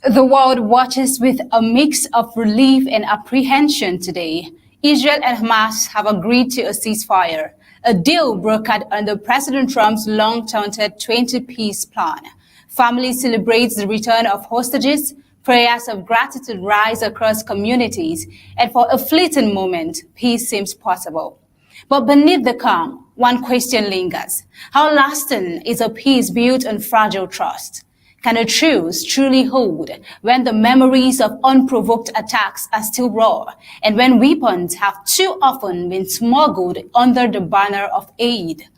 The world watches with a mix of relief and apprehension today. Israel and Hamas have agreed to a ceasefire, a deal brokered under President Trump's long-touted 20-peace plan. Families celebrate the return of hostages, prayers of gratitude rise across communities, and for a fleeting moment, peace seems possible. But beneath the calm, one question lingers. How lasting is a peace built on fragile trust? Can a truce truly hold when the memories of unprovoked attacks are still raw and when weapons have too often been smuggled under the banner of aid?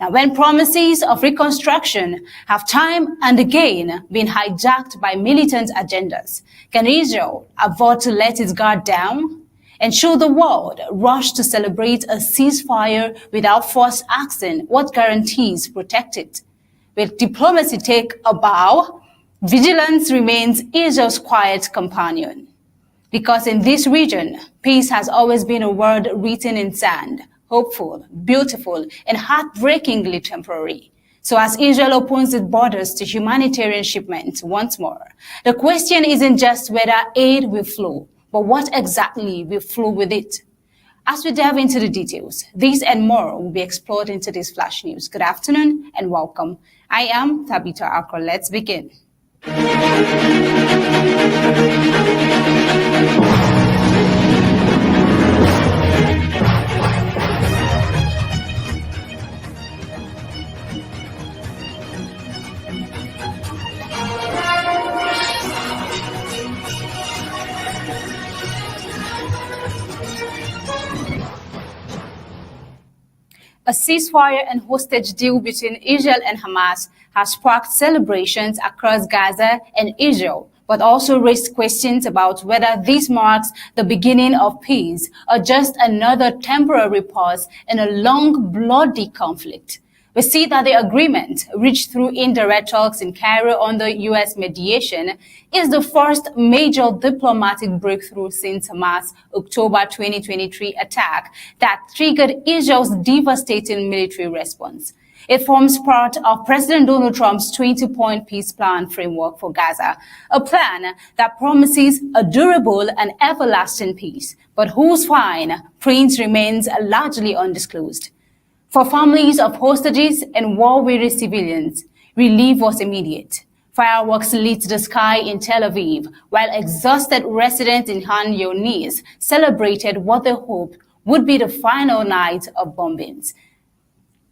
Now, when promises of reconstruction have time and again been hijacked by militant agendas, can Israel afford to let its guard down? And should the world rush to celebrate a ceasefire without first asking what guarantees protect it? Will diplomacy take a bow? Vigilance remains Israel's quiet companion. Because in this region, peace has always been a word written in sand, hopeful, beautiful, and heartbreakingly temporary. So as Israel opens its borders to humanitarian shipments once more, the question isn't just whether aid will flow, but what exactly will flow with it. As we delve into the details, these and more will be explored in today's Flash News. Good afternoon and welcome. I am Tabitha Akro. Let's begin. A ceasefire and hostage deal between Israel and Hamas has sparked celebrations across Gaza and Israel, but also raised questions about whether this marks the beginning of peace or just another temporary pause in a long, bloody conflict. We see that the agreement, reached through indirect talks in Cairo under U.S. mediation, is the first major diplomatic breakthrough since Hamas' October 2023 attack that triggered Israel's devastating military response. It forms part of President Donald Trump's 20-point peace plan framework for Gaza, a plan that promises a durable and everlasting peace, but whose fine print remains largely undisclosed. For families of hostages and war-weary civilians, relief was immediate. Fireworks lit the sky in Tel Aviv, while exhausted residents in Han Yunis celebrated what they hoped would be the final night of bombings.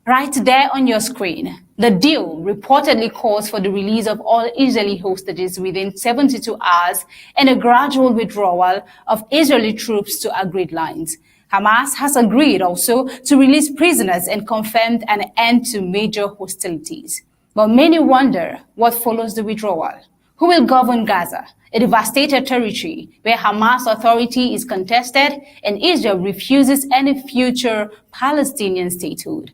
Right there on your screen, the deal reportedly calls for the release of all Israeli hostages within 72 hours and a gradual withdrawal of Israeli troops to agreed lines. Hamas has agreed also to release prisoners and confirmed an end to major hostilities. But many wonder what follows the withdrawal. Who will govern Gaza, a devastated territory where Hamas authority is contested and Israel refuses any future Palestinian statehood?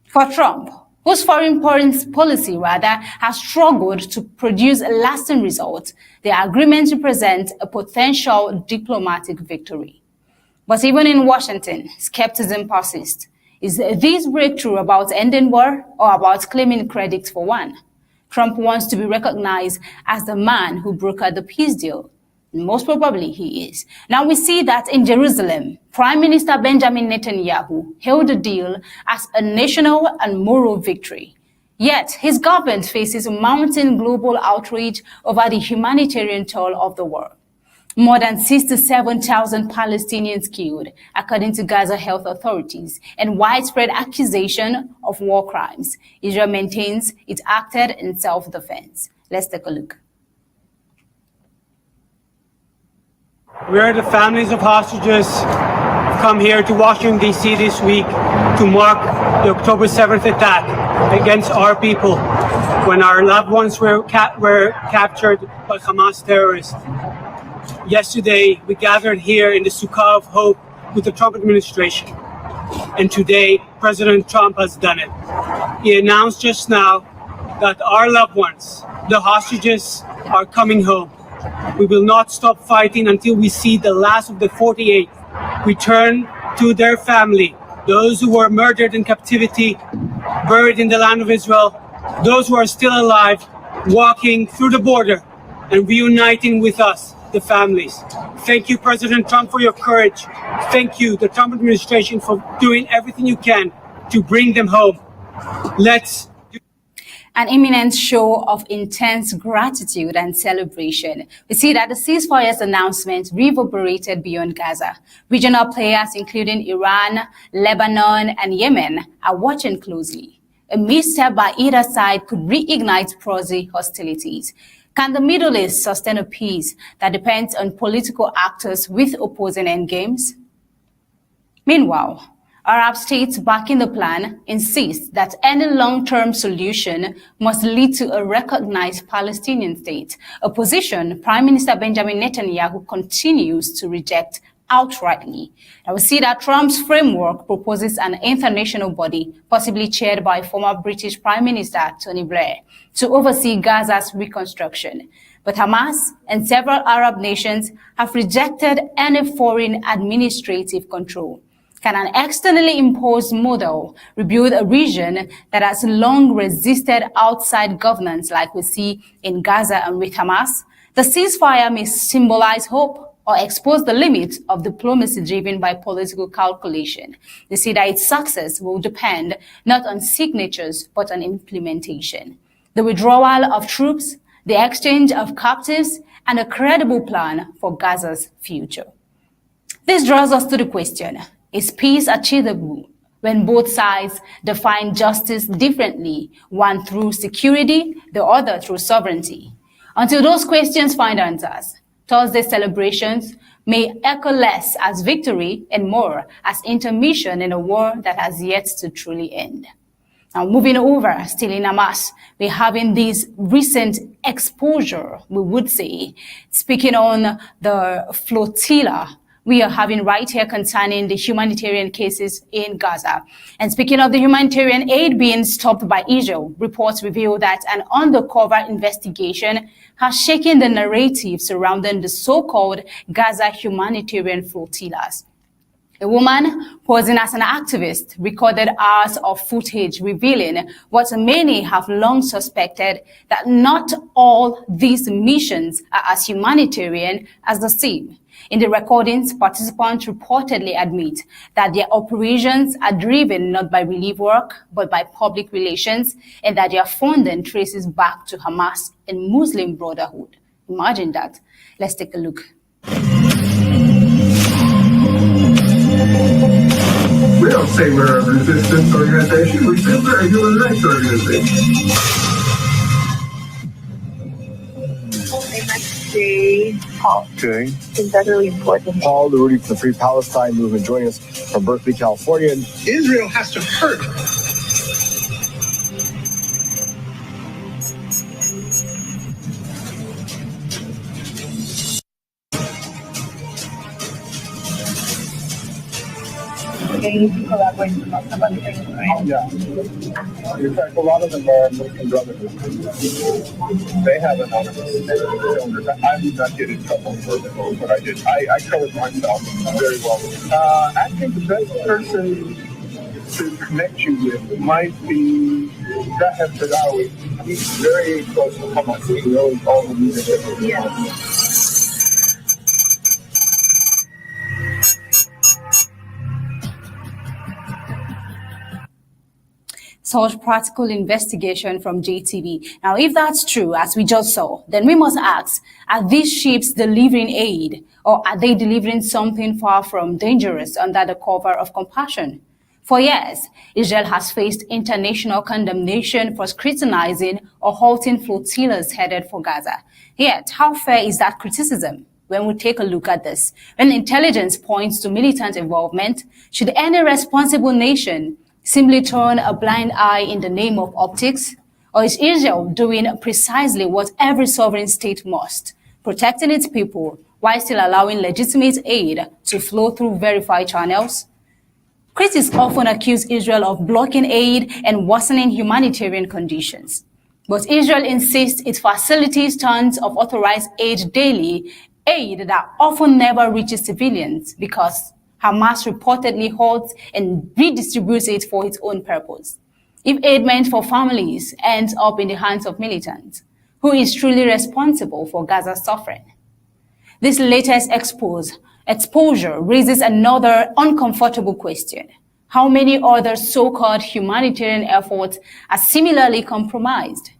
For Trump, whose foreign policy has struggled to produce lasting results, the agreement represents a potential diplomatic victory. But even in Washington, skepticism persists. Is this breakthrough about ending war or about claiming credit for one? Trump wants to be recognized as the man who brokered the peace deal. Most probably he is. Now we see that in Jerusalem, Prime Minister Benjamin Netanyahu hailed the deal as a national and moral victory. Yet his government faces mounting global outrage over the humanitarian toll of the war. More than 67,000 Palestinians killed, according to Gaza health authorities, and widespread accusation of war crimes. Israel maintains it acted in self-defense. Let's take a look. We are the families of hostages who've come here to Washington, D.C. this week to mark the October 7th attack against our people when our loved ones were captured by Hamas terrorists. Yesterday, we gathered here in the Sukkah of Hope with the Trump administration. And today, President Trump has done it. He announced just now that our loved ones, the hostages, are coming home. We will not stop fighting until we see the last of the 48 return to their family, those who were murdered in captivity, buried in the land of Israel, those who are still alive, walking through the border and reuniting with us, the families. Thank you, President Trump, for your courage. Thank you, the Trump administration, for doing everything you can to bring them home. An imminent show of intense gratitude and celebration. We see that the ceasefire's announcement reverberated beyond Gaza. Regional players, including Iran, Lebanon, and Yemen, are watching closely. A misstep by either side could reignite proxy hostilities. Can the Middle East sustain a peace that depends on political actors with opposing endgames? Meanwhile, Arab states backing the plan insist that any long-term solution must lead to a recognized Palestinian state, a position Prime Minister Benjamin Netanyahu continues to reject outrightly. Now we see that Trump's framework proposes an international body, possibly chaired by former British Prime Minister Tony Blair, to oversee Gaza's reconstruction. But Hamas and several Arab nations have rejected any foreign administrative control. Can an externally imposed model rebuild a region that has long resisted outside governance like we see in Gaza and with Hamas? The ceasefire may symbolize hope or expose the limits of diplomacy driven by political calculation. They say that its success will depend not on signatures but on implementation. The withdrawal of troops, the exchange of captives, and a credible plan for Gaza's future. This draws us to the question: is peace achievable when both sides define justice differently, one through security, the other through sovereignty? Until those questions find answers, Thursday's celebrations may echo less as victory and more as intermission in a war that has yet to truly end. Now, moving over, still in Hamas, we're having this recent exposure, we would say, speaking on the Flotilla we are having right here concerning the humanitarian cases in Gaza. And speaking of the humanitarian aid being stopped by Israel, reports reveal that an undercover investigation has shaken the narrative surrounding the so-called Gaza humanitarian flotillas. A woman posing as an activist recorded hours of footage revealing what many have long suspected, that not all these missions are as humanitarian as the seem. In the recordings, participants reportedly admit that their operations are driven not by relief work, but by public relations, and that their funding traces back to Hamas and Muslim Brotherhood. Imagine that. Let's take a look. We don't say we're a resistance organization. We say we're a human rights organization. They might say Paul. Okay. I think that's really important. Paul, the Rudy for the Free Palestine movement, joining us from Berkeley, California. Israel has to hurt. They need to collaborate with us about things, right? Yeah. In fact, a lot of them are Muslim Brotherhood. They have anonymous donors. I would not get in trouble for what I did. I covered myself very well. I think the best person to connect you with might be Zahab Badawi. He's very close to Hamas. He knows all the leadership. Yes. Such practical investigation from JTV. Now, if that's true, as we just saw, then we must ask, are these ships delivering aid, or are they delivering something far from dangerous under the cover of compassion? For years, Israel has faced international condemnation for scrutinizing or halting flotillas headed for Gaza. Yet, how fair is that criticism? When we take a look at this, when intelligence points to militant involvement, should any responsible nation simply turn a blind eye in the name of optics? Or is Israel doing precisely what every sovereign state must, protecting its people while still allowing legitimate aid to flow through verified channels? Critics often accuse Israel of blocking aid and worsening humanitarian conditions. But Israel insists it facilitates tons of authorized aid daily, aid that often never reaches civilians because Hamas reportedly holds and redistributes it for its own purpose. If aid meant for families ends up in the hands of militants, who is truly responsible for Gaza's suffering? This latest exposure raises another uncomfortable question. How many other so-called humanitarian efforts are similarly compromised?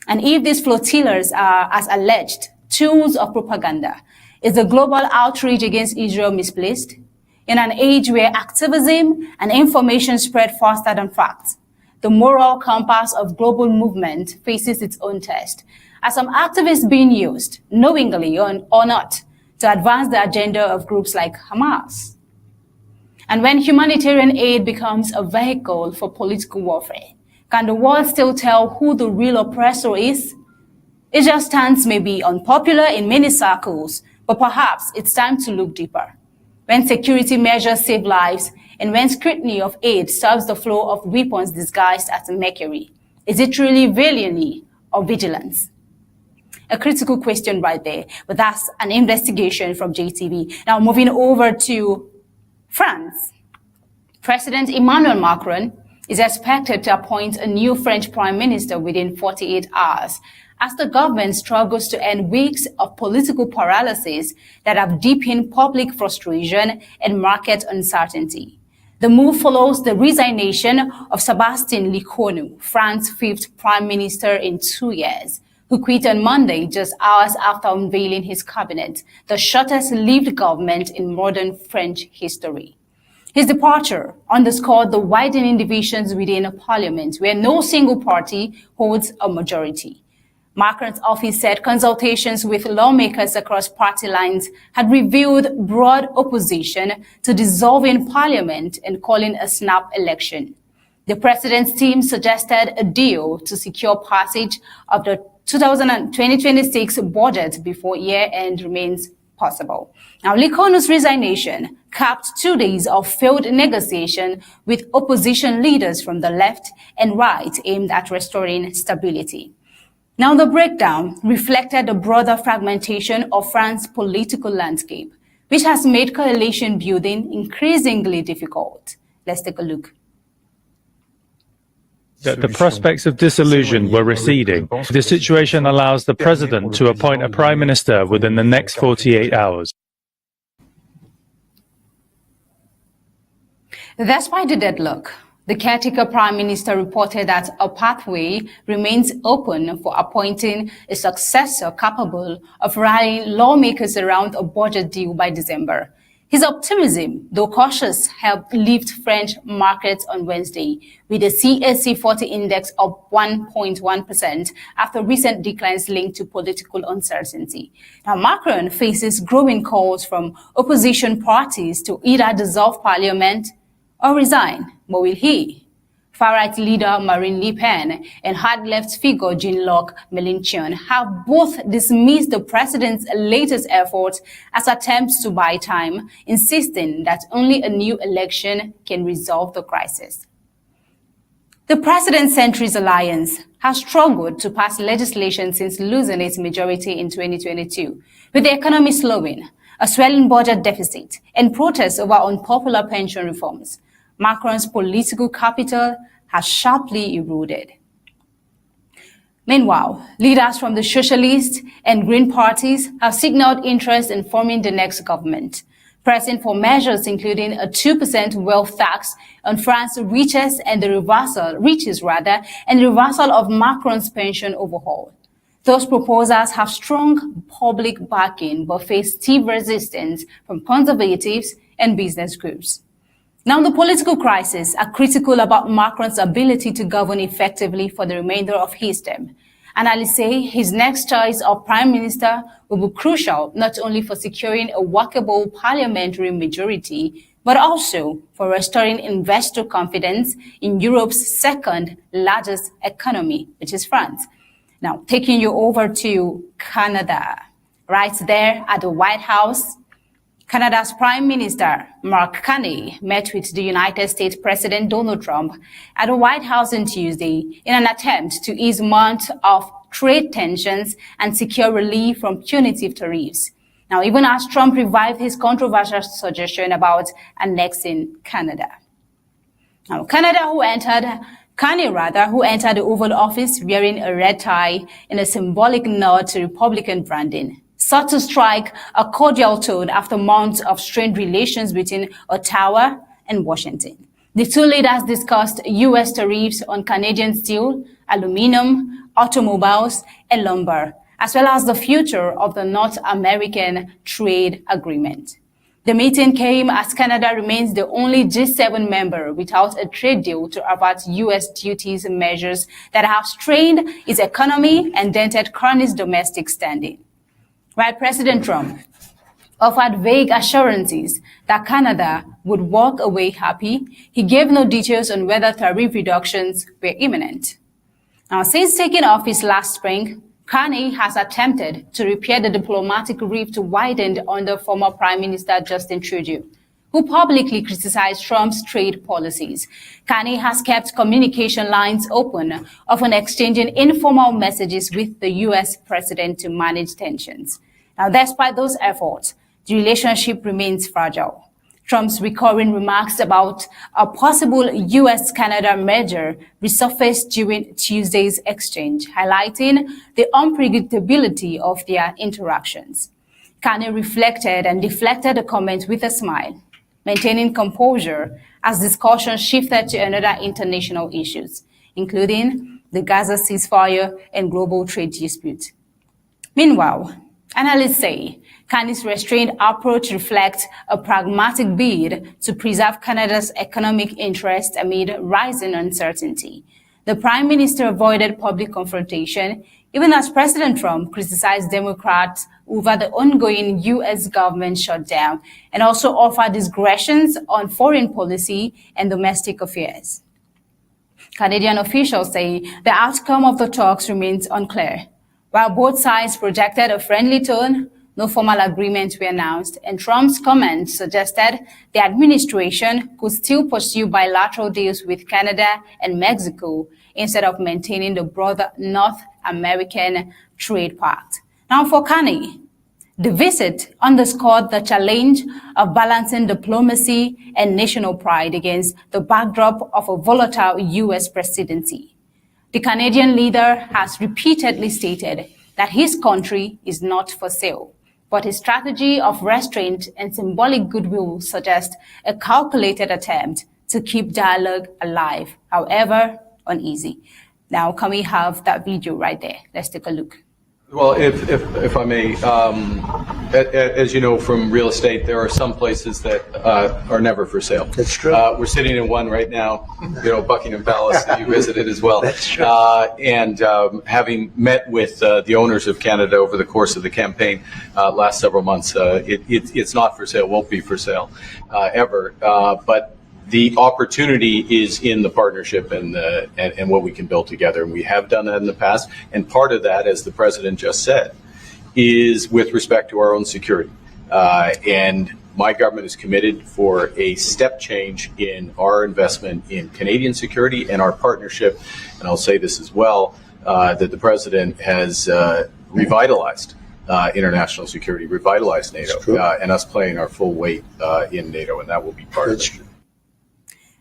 And if these flotillas are, as alleged, tools of propaganda, is the global outrage against Israel misplaced? In an age where activism and information spread faster than facts, the moral compass of global movement faces its own test. Are some activists being used, knowingly or not, to advance the agenda of groups like Hamas? And when humanitarian aid becomes a vehicle for political warfare, can the world still tell who the real oppressor is? Israel's stance may be unpopular in many circles, but perhaps it's time to look deeper. When security measures save lives, and when scrutiny of aid stops the flow of weapons disguised as mercury, is it truly villainy or vigilance? A critical question right there, but that's an investigation from JTV. Now moving over to France. President Emmanuel Macron is expected to appoint a new French prime minister within 48 hours as the government struggles to end weeks of political paralysis that have deepened public frustration and market uncertainty. The move follows the resignation of Sébastien Lecornu, France's fifth prime minister in 2 years, who quit on Monday just hours after unveiling his cabinet, the shortest-lived government in modern French history. His departure underscored the widening divisions within a parliament where no single party holds a majority. Macron's office said consultations with lawmakers across party lines had revealed broad opposition to dissolving parliament and calling a snap election. The president's team suggested a deal to secure passage of the 2026 budget before year-end remains possible. Now, Lecornu's resignation capped 2 days of failed negotiation with opposition leaders from the left and right aimed at restoring stability. Now, the breakdown reflected the broader fragmentation of France's political landscape, which has made coalition building increasingly difficult. Let's take a look. The prospects of dissolution were receding. The situation allows the president to appoint a prime minister within the next 48 hours. Despite the deadlock, the caretaker prime minister reported that a pathway remains open for appointing a successor capable of rallying lawmakers around a budget deal by December. His optimism, though cautious, helped lift French markets on Wednesday, with the CAC 40 index up 1.1% after recent declines linked to political uncertainty. Now, Macron faces growing calls from opposition parties to either dissolve parliament or resign. But will he? Far-right leader Marine Le Pen and hard-left figure Jean-Luc Mélenchon have both dismissed the president's latest efforts as attempts to buy time, insisting that only a new election can resolve the crisis. The President-Centrist Alliance has struggled to pass legislation since losing its majority in 2022, with the economy slowing, a swelling budget deficit, and protests over unpopular pension reforms. Macron's political capital has sharply eroded. Meanwhile, leaders from the Socialist and Green parties have signaled interest in forming the next government, pressing for measures including a 2% wealth tax on France's riches and the reversal of Macron's pension overhaul. Those proposals have strong public backing but face stiff resistance from conservatives and business groups. Now, the political crises are critical about Macron's ability to govern effectively for the remainder of his term. Analysts say his next choice of prime minister will be crucial not only for securing a workable parliamentary majority, but also for restoring investor confidence in Europe's second largest economy, which is France. Now, taking you over to Canada. Right there at the White House, Canada's Prime Minister, Mark Carney, met with the United States President Donald Trump at the White House on Tuesday in an attempt to ease months of trade tensions and secure relief from punitive tariffs. Now, even as Trump revived his controversial suggestion about annexing Canada. Now, Carney, who entered the Oval Office wearing a red tie in a symbolic nod to Republican branding, sought to strike a cordial tone after months of strained relations between Ottawa and Washington. The two leaders discussed U.S. tariffs on Canadian steel, aluminum, automobiles, and lumber, as well as the future of the North American Trade Agreement. The meeting came as Canada remains the only G7 member without a trade deal to avert U.S. duties measures that have strained its economy and dented Carney's domestic standing. While President Trump offered vague assurances that Canada would walk away happy, he gave no details on whether tariff reductions were imminent. Now, since taking office last spring, Carney has attempted to repair the diplomatic rift widened under former Prime Minister Justin Trudeau, who publicly criticized Trump's trade policies. Carney has kept communication lines open, often exchanging informal messages with the U.S. president to manage tensions. Now, despite those efforts, the relationship remains fragile. Trump's recurring remarks about a possible U.S.-Canada merger resurfaced during Tuesday's exchange, highlighting the unpredictability of their interactions. Carney reflected and deflected the comment with a smile, maintaining composure as discussion shifted to other international issues, including the Gaza ceasefire and global trade dispute. Meanwhile, analysts say Carney's restrained approach reflects a pragmatic bid to preserve Canada's economic interests amid rising uncertainty. The Prime Minister avoided public confrontation, even as President Trump criticized Democrats over the ongoing U.S. government shutdown and also offered digressions on foreign policy and domestic affairs. Canadian officials say the outcome of the talks remains unclear. While both sides projected a friendly tone, no formal agreements were announced, and Trump's comments suggested the administration could still pursue bilateral deals with Canada and Mexico instead of maintaining the broader North American Trade Pact. Now, for Carney, the visit underscored the challenge of balancing diplomacy and national pride against the backdrop of a volatile U.S. presidency. The Canadian leader has repeatedly stated that his country is not for sale, but his strategy of restraint and symbolic goodwill suggests a calculated attempt to keep dialogue alive, however uneasy. Now, can we have that video right there? Let's take a look. Well, if I may, as you know from real estate, there are some places that are never for sale. That's true. We're sitting in one right now, Buckingham Palace that you visited as well. That's true. And having met with the owners of Canada over the course of the campaign last several months, it's not for sale, won't be for sale ever. But the opportunity is in the partnership and what we can build together. And we have done that in the past. And part of that, as the president just said, is with respect to our own security. And my government is committed for a step change in our investment in Canadian security and our partnership. And I'll say this as well, that the president has revitalized international security, revitalized NATO, and us playing our full weight in NATO. And that will be part of it.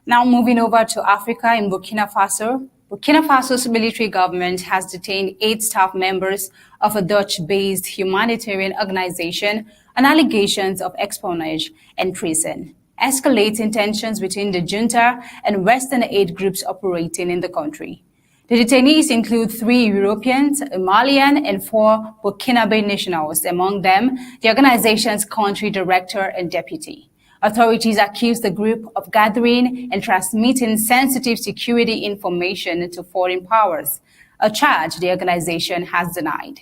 Now moving over to Africa in Burkina Faso. Burkina Faso's military government has detained 8 staff members of a Dutch-based humanitarian organization on allegations of espionage and treason, escalating tensions between the junta and Western aid groups operating in the country. The detainees include 3 Europeans, a Malian, and 4 Burkinabe nationals, among them the organization's country director and deputy. Authorities accuse the group of gathering and transmitting sensitive security information to foreign powers, a charge the organization has denied.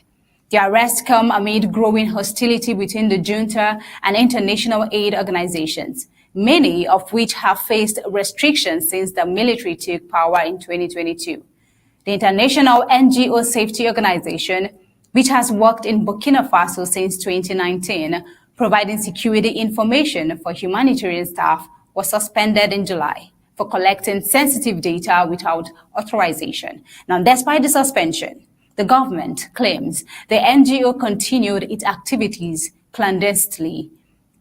The arrests come amid growing hostility between the junta and international aid organizations, many of which have faced restrictions since the military took power in 2022. The International NGO Safety Organization, which has worked in Burkina Faso since 2019, providing security information for humanitarian staff, was suspended in July for collecting sensitive data without authorization. Now, despite the suspension, the government claims the NGO continued its activities clandestinely.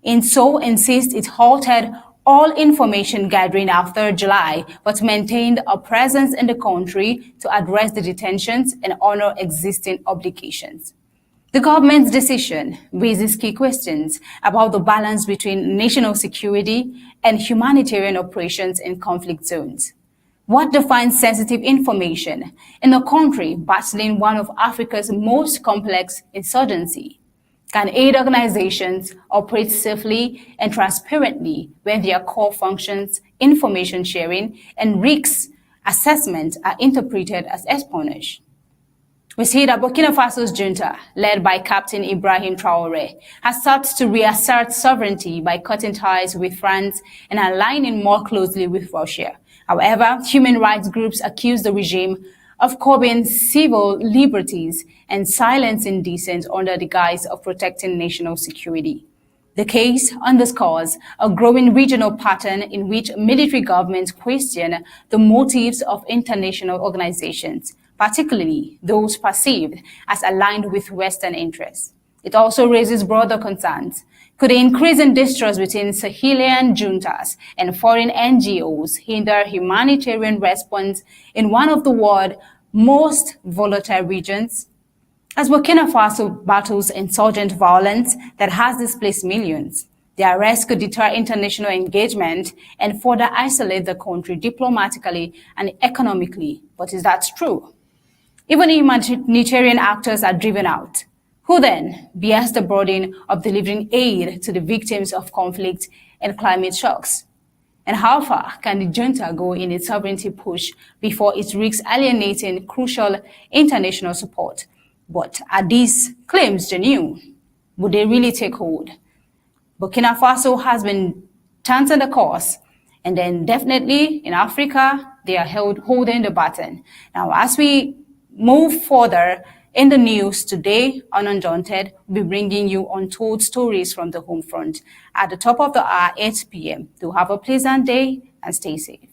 And so insists it halted all information gathering after July, but maintained a presence in the country to address the detentions and honor existing obligations. The government's decision raises key questions about the balance between national security and humanitarian operations in conflict zones. What defines sensitive information in a country battling one of Africa's most complex insurgency? Can aid organizations operate safely and transparently when their core functions, information sharing, and risk assessment are interpreted as espionage? We see that Burkina Faso's junta, led by Captain Ibrahim Traoré, has sought to reassert sovereignty by cutting ties with France and aligning more closely with Russia. However, human rights groups accuse the regime of curbing civil liberties and silencing dissent under the guise of protecting national security. The case underscores a growing regional pattern in which military governments question the motives of international organizations, particularly those perceived as aligned with Western interests. It also raises broader concerns. Could the increasing distrust between Sahelian juntas and foreign NGOs hinder humanitarian response in one of the world's most volatile regions? As Burkina Faso battles insurgent violence that has displaced millions, the arrest could deter international engagement and further isolate the country diplomatically and economically. But is that true? Even humanitarian actors are driven out. Who then bears the burden of delivering aid to the victims of conflict and climate shocks? And how far can the junta go in its sovereignty push before it risks alienating crucial international support? But are these claims genuine? Would they really take hold? Burkina Faso has been chanting the course, and then definitely in Africa, they are holding the baton. Now, as we move further in the news today on Undaunted, we'll be bringing you untold stories from the home front at the top of the hour, 8 p.m. Do have a pleasant day and stay safe.